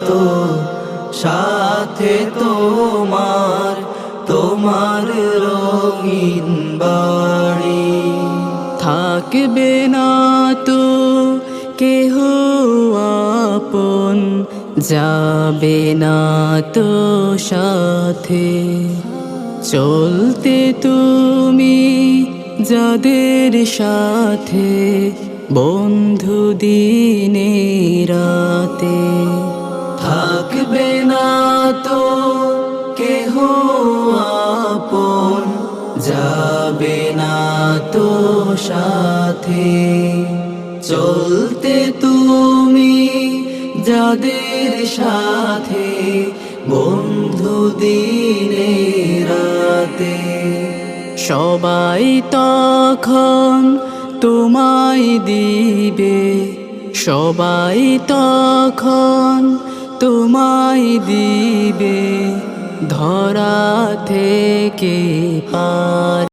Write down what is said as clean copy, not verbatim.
তো সাথে তোমার রঙিন বাড়ি। থাকবে না তো কেহ আপন, যাবে না তো সাথে। চলতে তুমি যাদের সাথে, বন্ধু দিনে রাতে। থাকবে না তো কেহ আপন, যাবে না তো সাথে। চলতে তুমি যাদের সাথে, বন্ধু দিনে রাতে। সবাই তখন তোমায় দিবে, সবাই তখন তোমায় দিবে, ধরা থেকে পার।